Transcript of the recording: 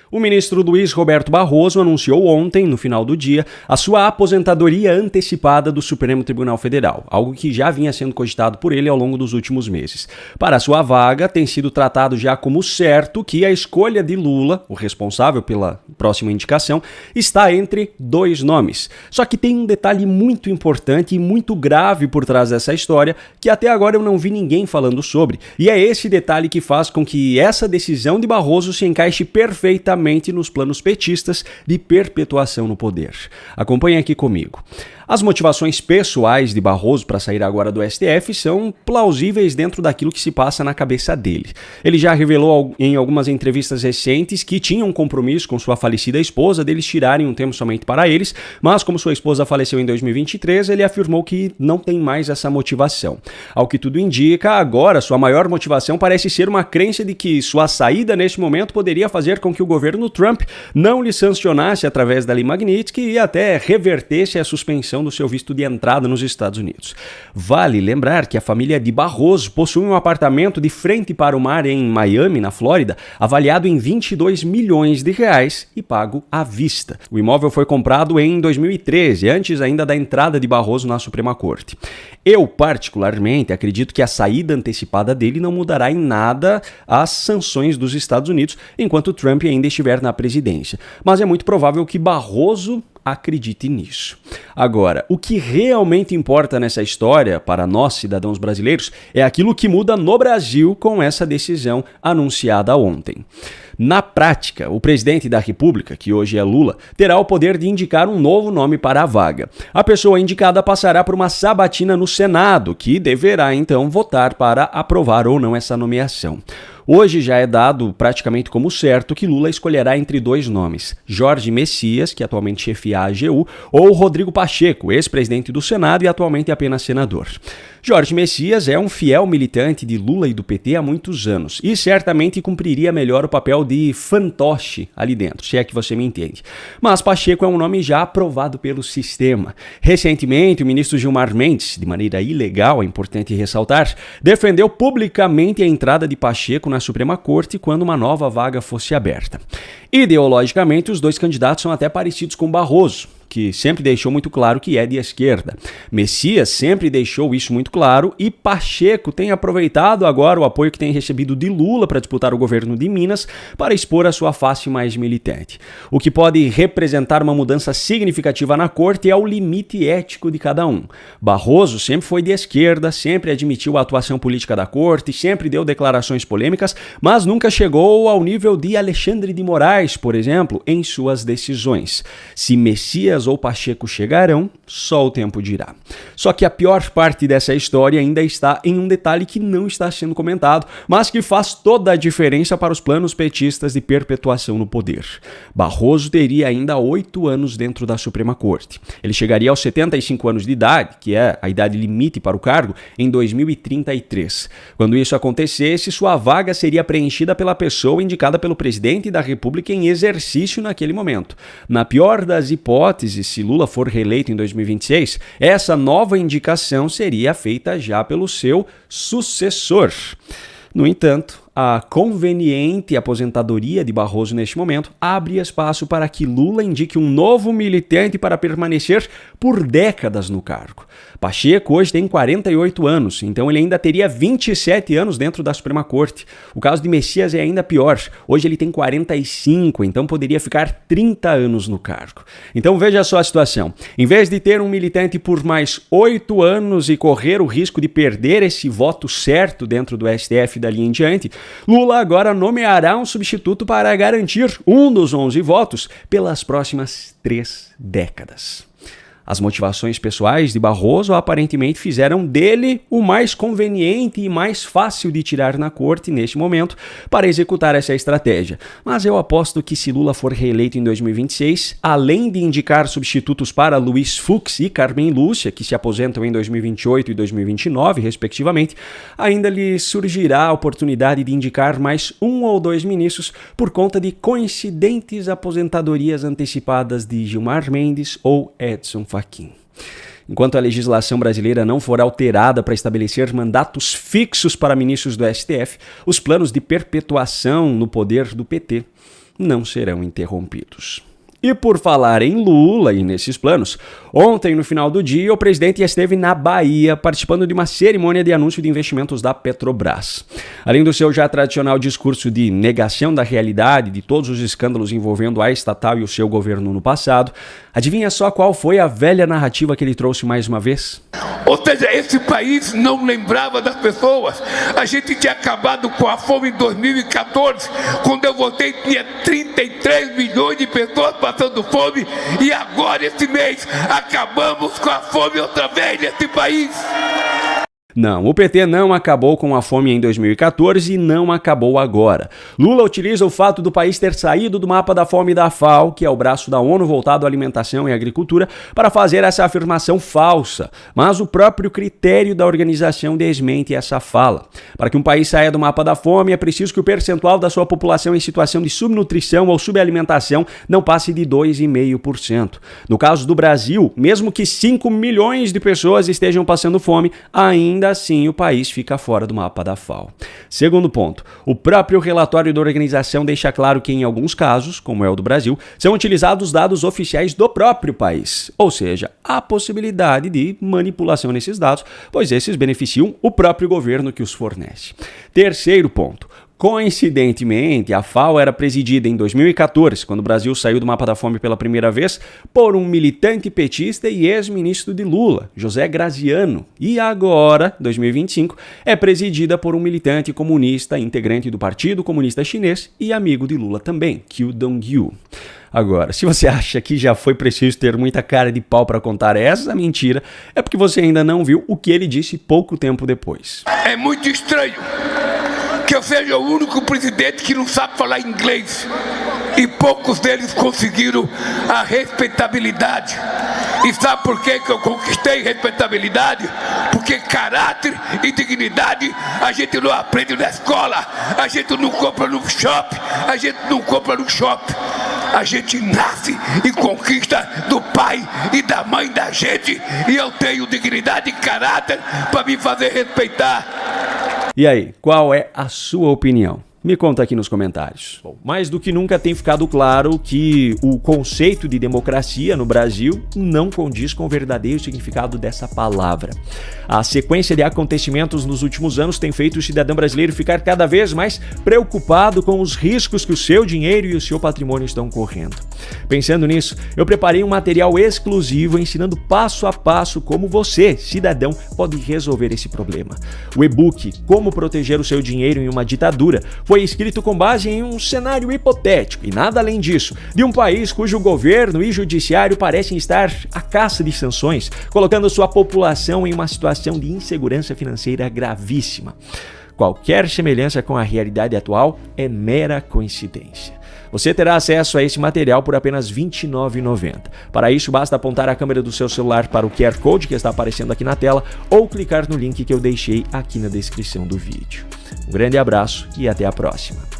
O ministro Luiz Roberto Barroso anunciou ontem, no final do dia, a sua aposentadoria antecipada do Supremo Tribunal Federal, algo que já vinha sendo cogitado por ele ao longo dos últimos meses. Para sua vaga, tem sido tratado já como certo que a escolha de Lula, o responsável pela próxima indicação, está entre dois nomes. Só que tem um detalhe muito importante e muito grave por trás dessa história, que até agora eu não vi ninguém falando sobre, e é esse detalhe que faz com que essa decisão de Barroso se encaixe perfeitamente nos planos petistas de perpetuação no poder. Acompanhe aqui comigo. As motivações pessoais de Barroso para sair agora do STF são plausíveis dentro daquilo que se passa na cabeça dele. Ele já revelou em algumas entrevistas recentes que tinha um compromisso com sua falecida esposa deles tirarem um tempo somente para eles, mas como sua esposa faleceu em 2023, ele afirmou que não tem mais essa motivação. Ao que tudo indica, agora sua maior motivação parece ser uma crença de que sua saída neste momento poderia fazer com que o governo Trump não lhe sancionasse através da Lei Magnitsky e até revertesse a suspensão do seu visto de entrada nos Estados Unidos. Vale lembrar que a família de Barroso possui um apartamento de frente para o mar em Miami, na Flórida, avaliado em 22 milhões de reais e pago à vista. O imóvel foi comprado em 2013, antes ainda da entrada de Barroso na Suprema Corte. Eu, particularmente, acredito que a saída antecipada dele não mudará em nada as sanções dos Estados Unidos enquanto Trump ainda estiver na presidência. Mas é muito provável que Barroso acredite nisso. Agora, o que realmente importa nessa história para nós, cidadãos brasileiros, é aquilo que muda no Brasil com essa decisão anunciada ontem. Na prática, o presidente da República, que hoje é Lula, terá o poder de indicar um novo nome para a vaga. A pessoa indicada passará por uma sabatina no Senado, que deverá então votar para aprovar ou não essa nomeação. Hoje já é dado praticamente como certo que Lula escolherá entre dois nomes, Jorge Messias, que atualmente chefia a AGU, ou Rodrigo Pacheco, ex-presidente do Senado e atualmente apenas senador. Jorge Messias é um fiel militante de Lula e do PT há muitos anos e certamente cumpriria melhor o papel de fantoche ali dentro, se é que você me entende. Mas Pacheco é um nome já aprovado pelo sistema. Recentemente, o ministro Gilmar Mendes, de maneira ilegal, é importante ressaltar, defendeu publicamente a entrada de Pacheco na Suprema Corte quando uma nova vaga fosse aberta. Ideologicamente, os dois candidatos são até parecidos com Barroso, que sempre deixou muito claro que é de esquerda. Messias sempre deixou isso muito claro e Pacheco tem aproveitado agora o apoio que tem recebido de Lula para disputar o governo de Minas para expor a sua face mais militante. O que pode representar uma mudança significativa na corte é o limite ético de cada um. Barroso sempre foi de esquerda, sempre admitiu a atuação política da corte, sempre deu declarações polêmicas, mas nunca chegou ao nível de Alexandre de Moraes, por exemplo, em suas decisões. Se Messias ou Pacheco chegarão, só o tempo dirá. Só que a pior parte dessa história ainda está em um detalhe que não está sendo comentado, mas que faz toda a diferença para os planos petistas de perpetuação no poder. Barroso teria ainda 8 anos dentro da Suprema Corte. Ele chegaria aos 75 anos de idade, que é a idade limite para o cargo, em 2033. Quando isso acontecesse, sua vaga seria preenchida pela pessoa indicada pelo presidente da República em exercício naquele momento. Na pior das hipóteses, se Lula for reeleito em 2026, essa nova indicação seria feita já pelo seu sucessor. No entanto, a conveniente aposentadoria de Barroso neste momento abre espaço para que Lula indique um novo militante para permanecer por décadas no cargo. Pacheco hoje tem 48 anos, então ele ainda teria 27 anos dentro da Suprema Corte. O caso de Messias é ainda pior. Hoje ele tem 45, então poderia ficar 30 anos no cargo. Então veja só a situação. Em vez de ter um militante por mais 8 anos e correr o risco de perder esse voto certo dentro do STF dali em diante, Lula agora nomeará um substituto para garantir um dos 11 votos pelas próximas 3 décadas. As motivações pessoais de Barroso aparentemente fizeram dele o mais conveniente e mais fácil de tirar na corte neste momento para executar essa estratégia. Mas eu aposto que se Lula for reeleito em 2026, além de indicar substitutos para Luiz Fux e Carmen Lúcia, que se aposentam em 2028 e 2029, respectivamente, ainda lhe surgirá a oportunidade de indicar mais 1 ou 2 ministros por conta de coincidentes aposentadorias antecipadas de Gilmar Mendes ou Edson Fachin. Enquanto a legislação brasileira não for alterada para estabelecer mandatos fixos para ministros do STF, os planos de perpetuação no poder do PT não serão interrompidos. E por falar em Lula e nesses planos, ontem, no final do dia, o presidente esteve na Bahia participando de uma cerimônia de anúncio de investimentos da Petrobras. Além do seu já tradicional discurso de negação da realidade de todos os escândalos envolvendo a estatal e o seu governo no passado, adivinha só qual foi a velha narrativa que ele trouxe mais uma vez? Ou seja, esse país não lembrava das pessoas. A gente tinha acabado com a fome em 2014, quando eu votei tinha 33 milhões de pessoas passando fome, e agora esse mês acabamos com a fome outra vez nesse país. Não, o PT não acabou com a fome em 2014 e não acabou agora. Lula utiliza o fato do país ter saído do mapa da fome da FAO, que é o braço da ONU voltado à alimentação e agricultura, para fazer essa afirmação falsa. Mas o próprio critério da organização desmente essa fala. Para que um país saia do mapa da fome, é preciso que o percentual da sua população em situação de subnutrição ou subalimentação não passe de 2,5%. No caso do Brasil, mesmo que 5 milhões de pessoas estejam passando fome, ainda assim o país fica fora do mapa da FAO. Segundo ponto, o próprio relatório da organização deixa claro que em alguns casos, como é o do Brasil, são utilizados dados oficiais do próprio país, ou seja, há possibilidade de manipulação nesses dados, pois esses beneficiam o próprio governo que os fornece. Terceiro ponto, coincidentemente, a FAO era presidida em 2014, quando o Brasil saiu do mapa da fome pela primeira vez, por um militante petista e ex-ministro de Lula, José Graziano. E agora, 2025, é presidida por um militante comunista, integrante do Partido Comunista Chinês e amigo de Lula também, Kyu Dong-yu. Agora, se você acha que já foi preciso ter muita cara de pau para contar essa mentira, é porque você ainda não viu o que ele disse pouco tempo depois. É muito estranho que eu seja o único presidente que não sabe falar inglês, e poucos deles conseguiram a respeitabilidade. E sabe por que eu conquistei respeitabilidade? Porque caráter e dignidade a gente não aprende na escola, a gente não compra no shopping, a gente não compra no shopping. A gente nasce e conquista do pai e da mãe da gente, e eu tenho dignidade e caráter para me fazer respeitar. E aí, qual é a sua opinião? Me conta aqui nos comentários. Bom, mais do que nunca tem ficado claro que o conceito de democracia no Brasil não condiz com o verdadeiro significado dessa palavra. A sequência de acontecimentos nos últimos anos tem feito o cidadão brasileiro ficar cada vez mais preocupado com os riscos que o seu dinheiro e o seu patrimônio estão correndo. Pensando nisso, eu preparei um material exclusivo ensinando passo a passo como você, cidadão, pode resolver esse problema. O e-book Como Proteger o Seu Dinheiro em uma Ditadura foi escrito com base em um cenário hipotético e nada além disso, de um país cujo governo e judiciário parecem estar à caça de sanções, colocando sua população em uma situação de insegurança financeira gravíssima. Qualquer semelhança com a realidade atual é mera coincidência. Você terá acesso a esse material por apenas R$ 29,90. Para isso, basta apontar a câmera do seu celular para o QR Code que está aparecendo aqui na tela ou clicar no link que eu deixei aqui na descrição do vídeo. Um grande abraço e até a próxima.